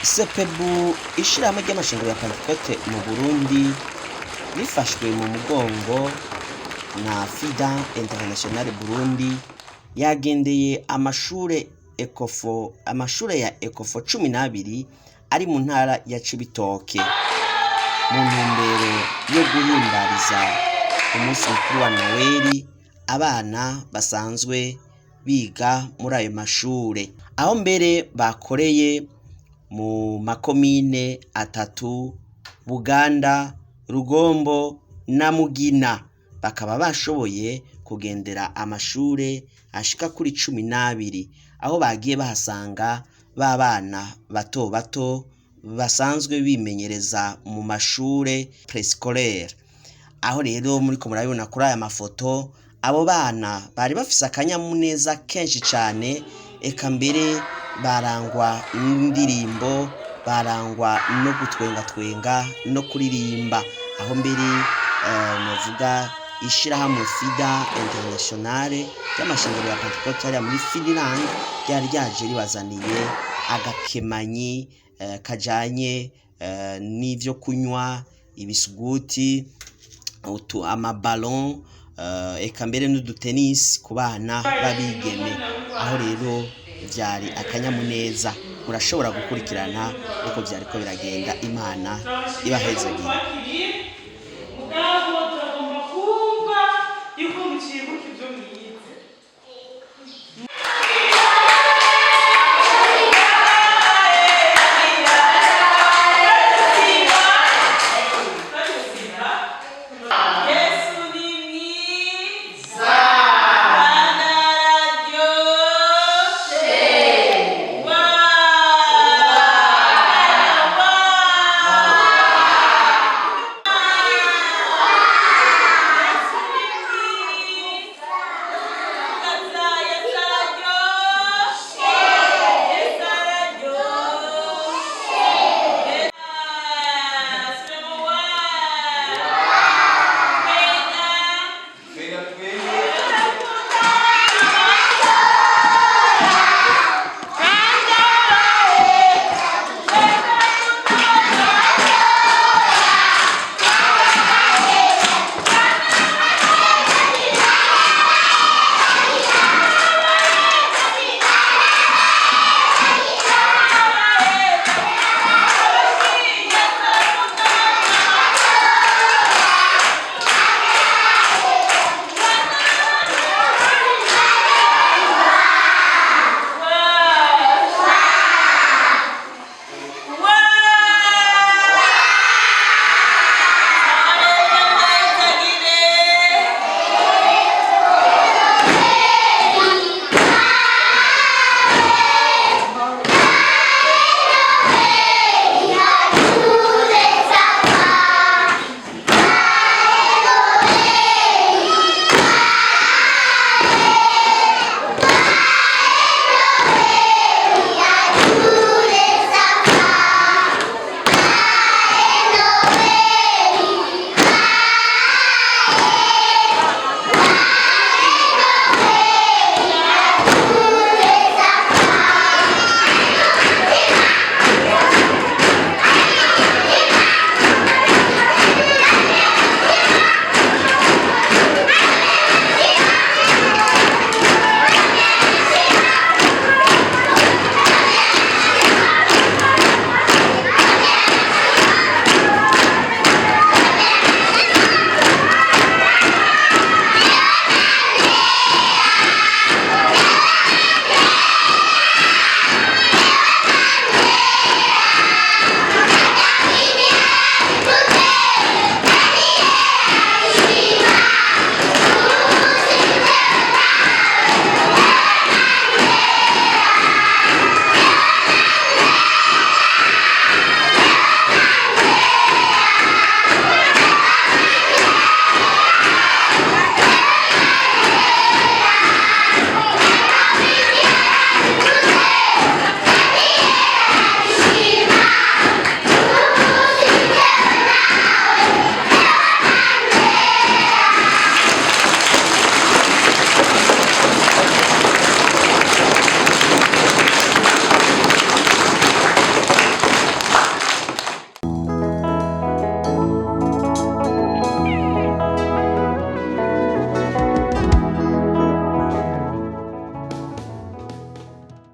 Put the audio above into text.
Sepebu ishirahamwe ry'amashengero ya Pentecote mu Burundi rifashwe mu mugongo na FIDA International Burundi yagendeye amashure ya Ecofo 12 ari mu ntara ya Cibitoke mu ntumbero yo guhimbariza umunsi mukuru wa Noeli abana basanzwe biga muri ayo mashure, aho mbere bakoreye mu makomine atatu Buganda, Rugombo na Mugina, bakaba bashoboye kugendera amashure ashika kuri 12 aho bagiye bahasanga babana bato bato basanzwe bimenyereza mu mashure prescolaire. Aho rero muri ko murabibona kuri aya mafoto abo bana bari bafise akanyamuneza kenshi cyane, eka mbere barangwa n'indirimbo, barangwa no gutwenga no kuririmba, aho mbere navuga ishirahamwe FIDA International y'amashengero ya Pentecote ari muri Finland ryari ryaje ribazaniye agakemanyi kajanye n'ivyo kunywa, ibisuguti, amaballon, eka mbere n'udutennis ku bana babigeme. Aho rero vyari akanyamuneza, murashobora gukurikirana uko vyariko biragenda. Imana ibahezagira.